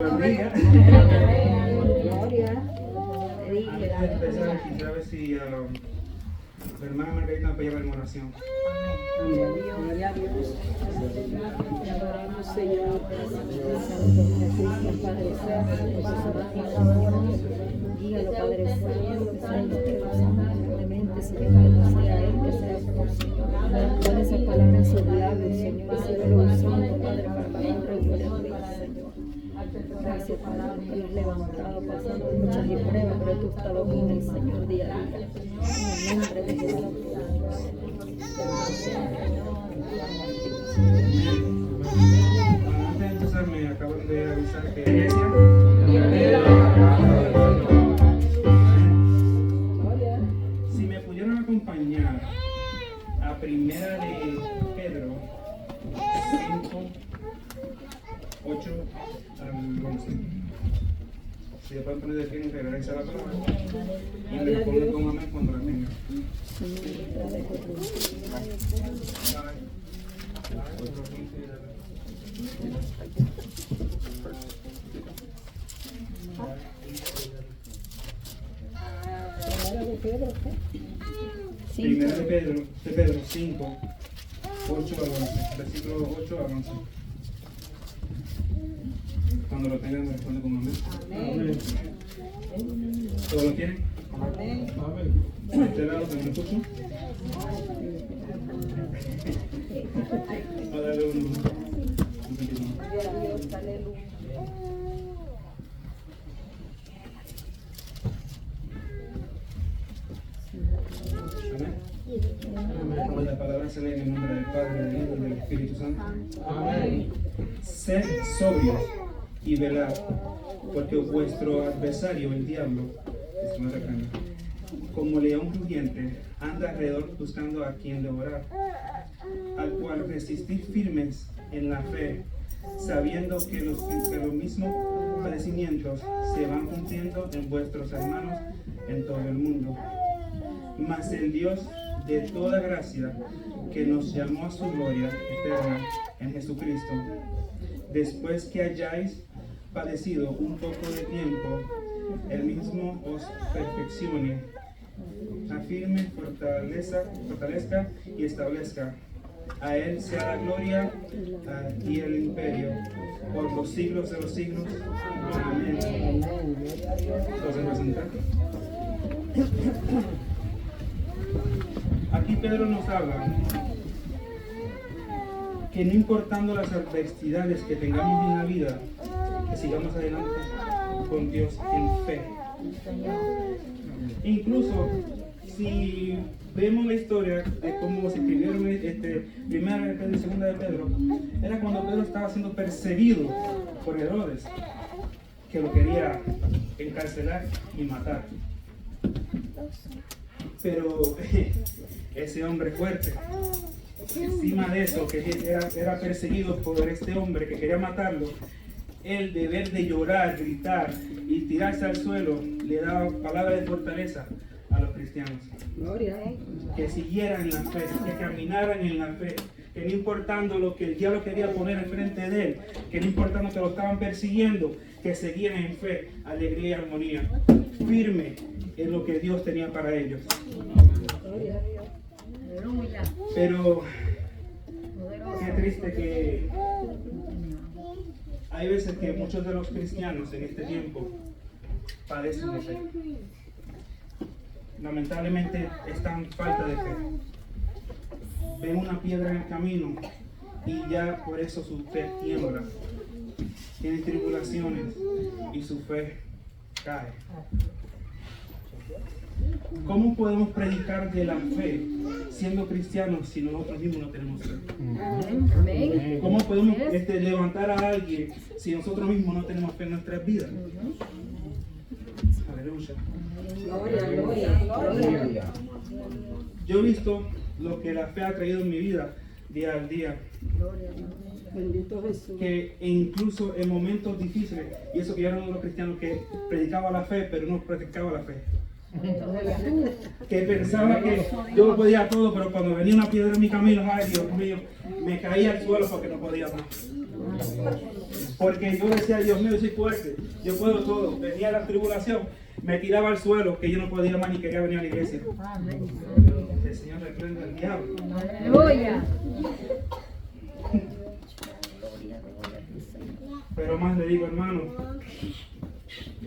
Gloria. Gloria. Antes de empezar, quisiera ver si la hermana Margarita me puede llevar en oración. Gloria a Dios. Te adoramos, Señor. Padre Santo, guíalo, Padre Santo, que sea el que nos amablemente, Señor, que no sea Él, que sea por Señor. Pon esas palabras en sus labios, Señor, y síguelo usando, Padre, para la honra y gloria tuya, Señor. Gracias, Padre, que nos has levantado pasando muchas y pruebas, pero tú has estado con el Señor día a día. En el nombre de Jesús. Antes de empezar, me acaban de avisar que la iglesia. Si me pudieran acompañar a Primera de Pedro 5, 8 al 11. Si le pueden poner de pie, que agradece la palabra. Y me responden con amén cuando la tengan. Primera de Pedro 5, 8 al 11. Versículo 8 al 11. Cuando lo tengan, me responde con amén. Amén. ¿Todos lo tienen? Amén. ¿De este lado también lo escucho? Voy a darle un poquito más. Amén. La palabra se lee en el nombre del Padre, del Hijo y del Espíritu Santo. Amén. Sed sobrios y velad, porque vuestro adversario, el diablo, como león rugiente, anda alrededor buscando a quien devorar, al cual resistir firmes en la fe, sabiendo que los mismos padecimientos se van cumpliendo en vuestros hermanos en todo el mundo. Mas el Dios de toda gracia, que nos llamó a su gloria eterna en Jesucristo, después que hayáis padecido un poco de tiempo, Él mismo os perfeccione, afirme, fortalezca y establezca. A Él sea la gloria y el imperio por los siglos de los siglos. Amén. Entonces, presentar. Aquí Pedro nos habla que no importando las adversidades que tengamos en la vida, que sigamos adelante con Dios en fe. Incluso si vemos la historia de cómo se escribieron primera de Pedro y segunda de Pedro, era cuando Pedro estaba siendo perseguido por Herodes, que lo quería encarcelar y matar. Pero ese hombre fuerte, encima de eso, que era perseguido por este hombre que quería matarlo, el deber de llorar, gritar y tirarse al suelo le daba palabras de fortaleza a los cristianos. Gloria. Que siguieran en la fe, que caminaran en la fe, que no importando lo que el diablo quería poner enfrente de él, que no importando que lo estaban persiguiendo, que seguían en fe, alegría y armonía, firme en lo que Dios tenía para ellos. Pero qué triste que hay veces que muchos de los cristianos en este tiempo padecen de fe. Lamentablemente están falta de fe. Ven una piedra en el camino y ya por eso su fe tiembla. Tienen tribulaciones y su fe cae. ¿Cómo podemos predicar de la fe siendo cristianos si nosotros mismos no tenemos fe? ¿Cómo podemos levantar a alguien si nosotros mismos no tenemos fe en nuestras vidas? Aleluya. Gloria. Yo he visto lo que la fe ha traído en mi vida día a día. Bendito Jesús. Que incluso en momentos difíciles, y eso que yo era uno de los cristianos que predicaba la fe, pero no practicaba la fe. Que pensaba que yo lo podía todo, pero cuando venía una piedra en mi camino, ay Dios mío, me caía al suelo porque no podía más. Porque yo decía, Dios mío, yo soy fuerte, yo puedo todo. Venía la tribulación, me tiraba al suelo, que yo no podía más ni quería venir a la iglesia. El Señor reprende al diablo. Aleluya. Pero más le digo, hermano,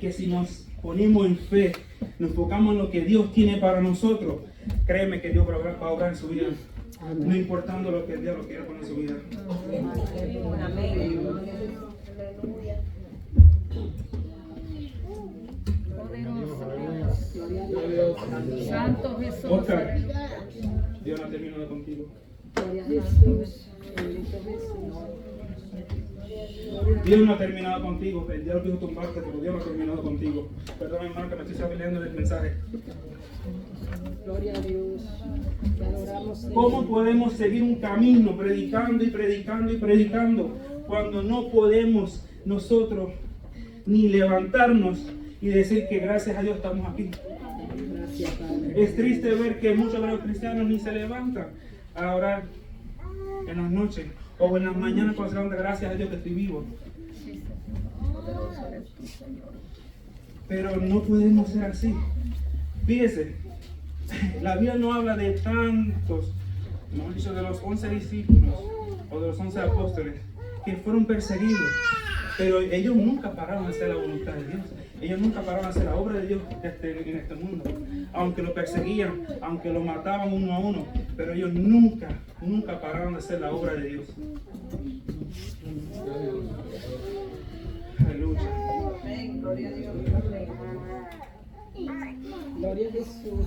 que si nos ponemos en fe, nos enfocamos en lo que Dios tiene para nosotros, créeme que Dios va a obrar en su vida, no importando lo que el diablo quiera poner en su vida. Santo Jesús. Oscar, Dios no ha terminado contigo. Dios no ha terminado contigo. El diablo quiso tumbarte, pero Dios no ha terminado contigo. Perdón, hermano, que me estoy saliendo del mensaje. Gloria a Dios. Te adoramos. ¿Cómo podemos seguir un camino predicando y predicando y predicando cuando no podemos nosotros ni levantarnos y decir que gracias a Dios estamos aquí? Es triste ver que muchos de los cristianos ni se levantan a orar en las noches o en las mañanas cuando se levantan, gracias a Dios que estoy vivo. Pero no podemos ser así. Fíjese, la Biblia no habla de tantos, mejor dicho, de los 11 discípulos o de los 11 apóstoles que fueron perseguidos, pero ellos nunca pararon de hacer la voluntad de Dios. Ellos nunca pararon de hacer la obra de Dios en este mundo. Aunque lo perseguían, aunque lo mataban uno a uno, pero ellos nunca pararon de hacer la obra de Dios. Aleluya. Gloria a Dios. Gloria a Jesús.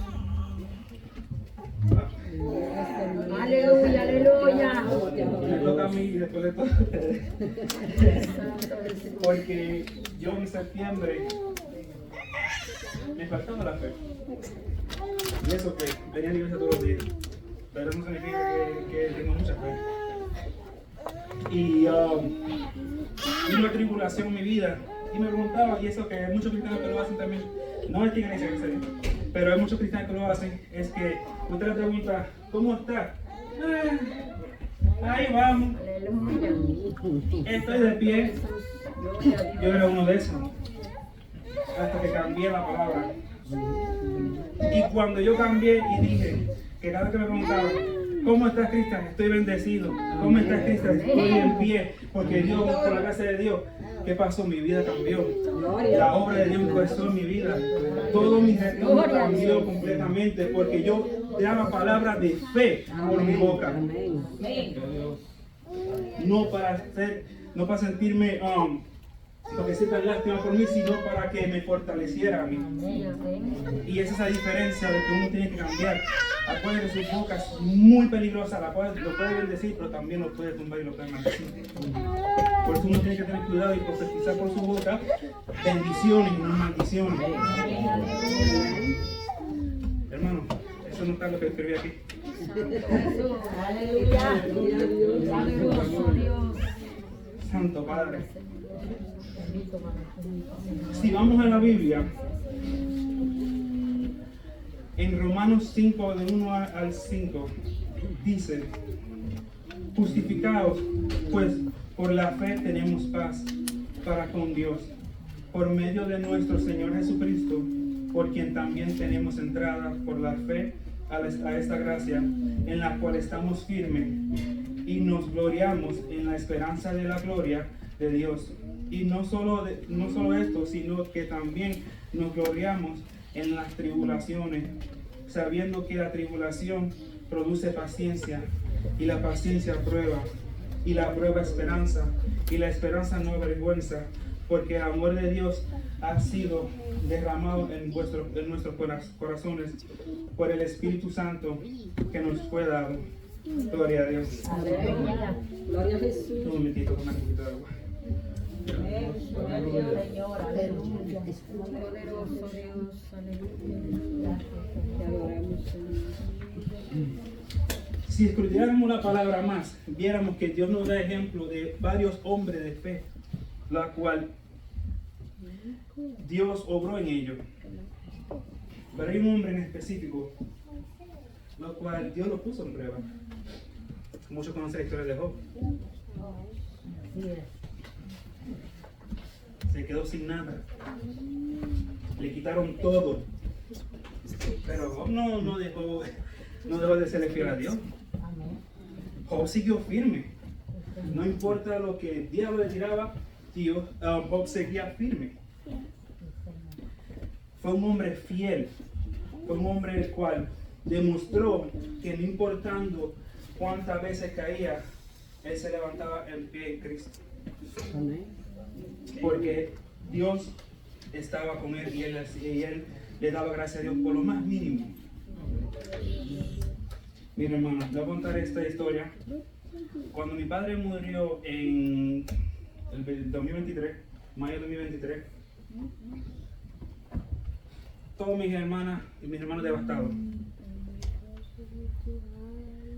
Aleluya, aleluya. Me toca a mí y después de todo. Porque yo en septiembre me faltaba la fe. Y eso que venía a la iglesia todos los días. Pero no significa que tengo mucha fe. Y vino una tribulación en mi vida. Y me preguntaba, y eso que hay muchos cristianos que lo hacen también. No es que iglesia que se dice, pero hay muchos cristianos que lo hacen. Es que usted le pregunta, ¿cómo está? Ahí vamos. Estoy de pie. Yo era uno de esos. Hasta que cambié la palabra. Y cuando yo cambié y dije que cada vez que me preguntaban, ¿cómo estás, Cristian? Estoy bendecido. ¿Cómo estás, Cristian? Estoy en pie. Porque Dios, por la gracia de Dios, ¿qué pasó? Mi vida cambió. La obra de Dios empezó en mi vida. Todo mi retorno cambió completamente porque yo daba palabras de fe por mi boca. No para sentirme porque sientan lástima por mí, sino para que me fortaleciera a mí. Y esa es la diferencia de que uno tiene que cambiar. Acuérdense que su boca es muy peligrosa, lo puede bendecir, pero también lo puede tumbar y lo puede maldecir. Por eso uno tiene que tener cuidado y profetizar por su boca bendiciones y no maldiciones. Hermano, eso no está lo que escribí aquí. Aleluya. Santo Padre. Si vamos a la Biblia, en Romanos 5, de 1 al 5, dice: justificados, pues por la fe tenemos paz para con Dios, por medio de nuestro Señor Jesucristo, por quien también tenemos entrada por la fe a esta gracia, en la cual estamos firmes y nos gloriamos en la esperanza de la gloria de Dios. Y no solo esto, sino que también nos gloriamos en las tribulaciones, sabiendo que la tribulación produce paciencia, y la paciencia prueba, y la prueba esperanza, y la esperanza no avergüenza, porque el amor de Dios ha sido derramado en nuestros corazones por el Espíritu Santo que nos fue dado. Gloria a Dios. Aleluya. Gloria a Jesús. Un momentito, una copita de agua. Gloria a Dios, Señor. Aleluya. Poderoso Dios. Aleluya. Te adoramos, Señor. Si estudiáramos la palabra más, viéramos que Dios nos da ejemplo de varios hombres de fe, la cual Dios obró en ellos. Pero hay un hombre en específico, lo cual Dios lo puso en prueba. Muchos conocen la historia de Job. se quedó sin nada. Le quitaron todo. Pero Job no dejó de serle fiel a Dios. Job siguió firme. No importa lo que el diablo le tiraba, Job seguía firme. Fue un hombre fiel. Fue un hombre el cual demostró que no importando cuántas veces caía, él se levantaba en pie en Cristo. Porque Dios estaba con él y él le daba gracias a Dios por lo más mínimo. Mira, hermano, le voy a contar esta historia. Cuando mi padre murió en el 2023, mayo de 2023, todas mis hermanas y mis hermanos devastados.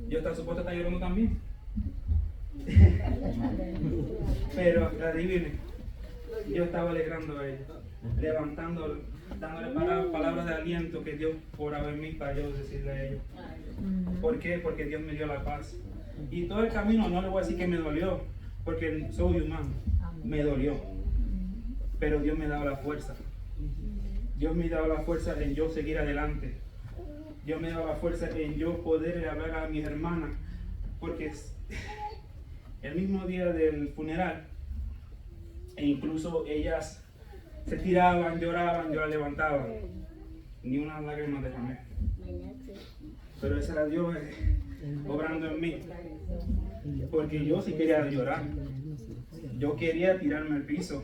Yo estaba supuesto a estar llorando también. Pero adivine, yo estaba alegrando a ellos, levantándolo, dándole palabras de aliento que Dios oraba en mí para yo decirle a ellos. ¿Por qué? Porque Dios me dio la paz. Y todo el camino no le voy a decir que me dolió, porque soy humano, me dolió. Pero Dios me daba la fuerza. Dios me daba la fuerza en yo seguir adelante. Dios me daba la fuerza en yo poder hablar a mis hermanas, porque el mismo día del funeral, e incluso ellas se tiraban, lloraban, yo las levantaba. Ni una lágrima derramé. Pero ese era Dios obrando en mí. Porque yo sí quería llorar. Yo quería tirarme al piso.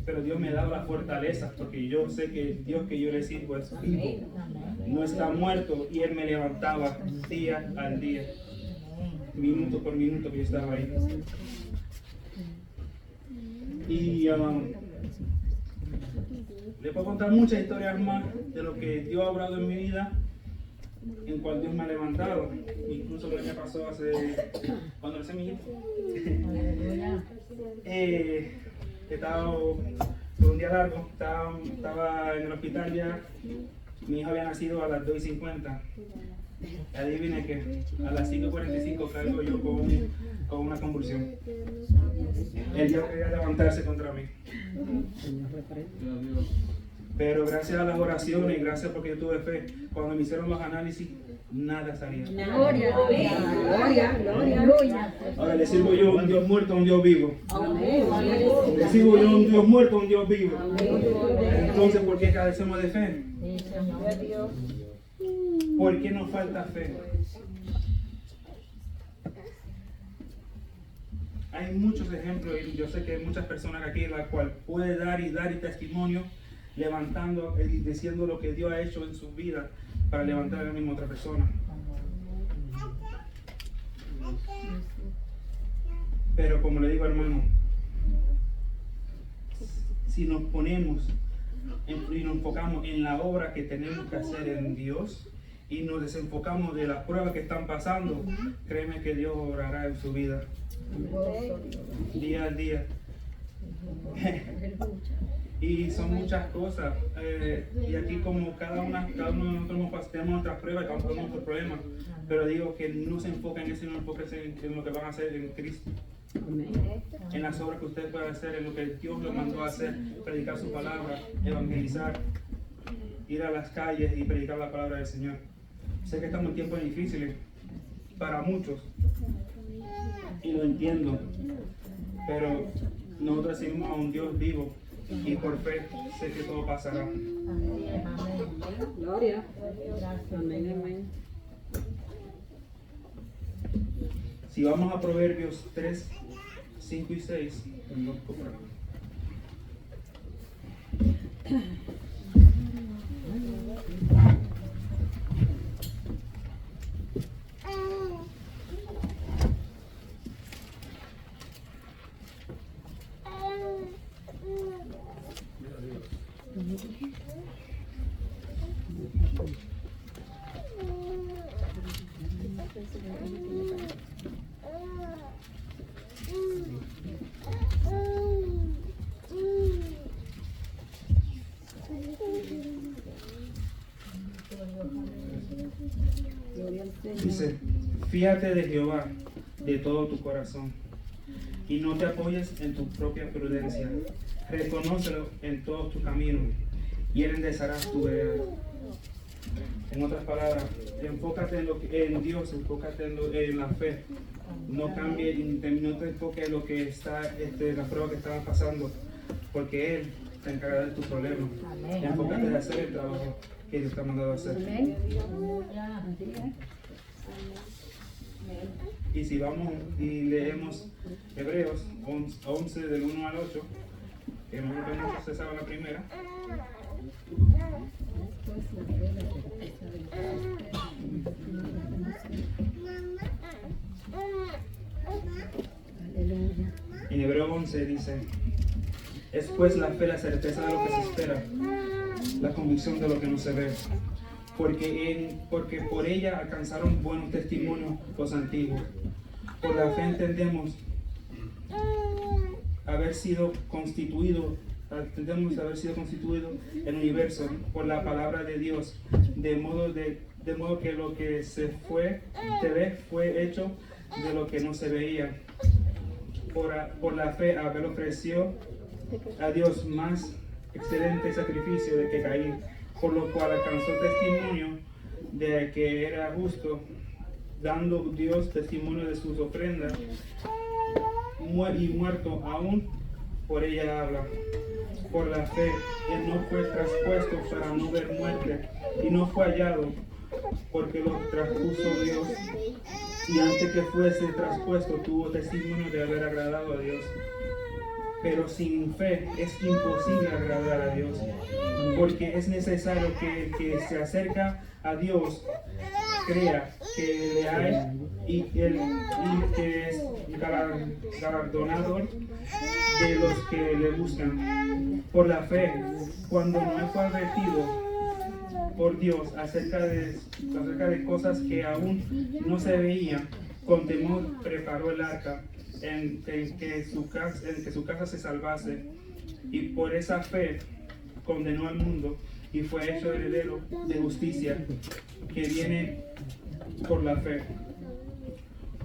Pero Dios me daba la fortaleza, porque yo sé que el Dios que yo le sirvo es vivo. No está muerto, y Él me levantaba día al día. Minuto por minuto que yo estaba ahí. Y le puedo contar muchas historias más de lo que Dios ha obrado en mi vida, en cual Dios me ha levantado. Incluso lo que me pasó cuando nací mi hijo. Estaba un día largo, estaba en el hospital ya. Mi hijo había nacido a las 2:50. Adivine que a las 5:45 caigo yo con una convulsión. Él ya quería levantarse contra mí. Pero gracias a las oraciones y gracias porque yo tuve fe, cuando me hicieron los análisis, nada salía. Gloria, gloria. Ahora le sirvo yo a un Dios muerto, a un Dios vivo. Le sirvo yo a un Dios muerto, a un Dios vivo. Entonces, ¿por qué carecemos de fe? ¿Por qué nos falta fe? Hay muchos ejemplos y yo sé que hay muchas personas aquí en la cual puede dar y testimonio, levantando y diciendo lo que Dios ha hecho en su vida para levantar a la misma otra persona. Pero como le digo, hermano, si nos ponemos y nos enfocamos en la obra que tenemos que hacer en Dios y nos desenfocamos de las pruebas que están pasando, créeme que Dios obrará en su vida día a día. Y son muchas cosas, y aquí como cada uno de nosotros tenemos nuestras pruebas, cada uno tenemos nuestros problemas, pero digo que no se enfoquen en eso, no enfoquen en lo que van a hacer en Cristo, en las obras que ustedes pueden hacer, en lo que Dios los mandó a hacer, predicar su palabra, evangelizar, ir a las calles y predicar la palabra del Señor. Sé que estamos en tiempos difíciles para muchos, y lo entiendo, pero nosotros seguimos a un Dios vivo y por fe sé que todo pasará. Gloria. Amén, amén. Si vamos a Proverbios 3, 5 y 6, dice: fíate de Jehová de todo tu corazón y no te apoyes en tu propia prudencia. Reconócelo en todos tus caminos y Él enderezará tu vereda. En otras palabras, enfócate en Dios, enfócate en la fe. No cambie, no te enfoques en lo que está, la prueba que están pasando, porque Él se encargará de tus problemas. Enfócate en hacer el trabajo que Dios te ha mandado a hacer. Y si vamos y leemos Hebreos 11 del 1 al 8, que no hemos cesado la primera. En Hebreos 11 dice: es pues la fe la certeza de lo que se espera, la convicción de lo que no se ve, porque por ella alcanzaron buenos testimonios los antiguos. Por la fe entendemos haber sido constituido el universo por la palabra de Dios, de modo que lo que se ve fue hecho de lo que no se veía. Por la fe Abel ofreció a Dios más excelente sacrificio de que Caín, por lo cual alcanzó testimonio de que era justo, dando Dios testimonio de sus ofrendas, y muerto aún por ella habla. Por la fe, él no fue traspuesto para no ver muerte, y no fue hallado, porque lo traspuso Dios, y antes que fuese traspuesto tuvo testimonio de haber agradado a Dios. Pero sin fe es imposible agradar a Dios, porque es necesario que el que se acerca a Dios crea que le hay y que es galardonador de los que le buscan. Por la fe, cuando Noé fue advertido por Dios acerca de cosas que aún no se veían, con temor preparó el arca en que su casa se salvase, y por esa fe condenó al mundo y fue hecho heredero de justicia que viene por la fe.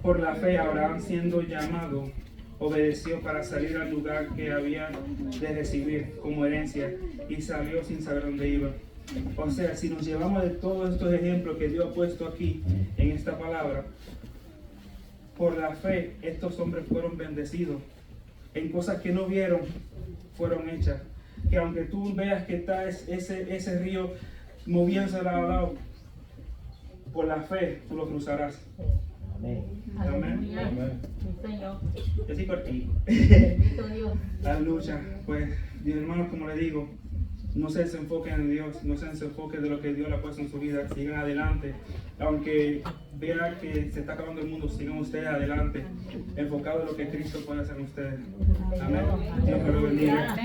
Por la fe Abraham, siendo llamado, obedeció para salir al lugar que había de recibir como herencia, y salió sin saber dónde iba. O sea, si nos llevamos de todos estos ejemplos que Dios ha puesto aquí en esta palabra, por la fe estos hombres fueron bendecidos en cosas que no vieron, fueron hechas. Que aunque tú veas que está ese río moviéndose de lado a lado, por la fe tú lo cruzarás. Amén. Amén. Yo sí cortito. La lucha, pues, mis hermanos, como les digo, no se desenfoquen en Dios, no se desenfoquen de lo que Dios le ha puesto en su vida, sigan adelante. Aunque vean que se está acabando el mundo, sigan ustedes adelante, enfocados en lo que Cristo puede hacer en ustedes. Amén. Dios me lo bendiga.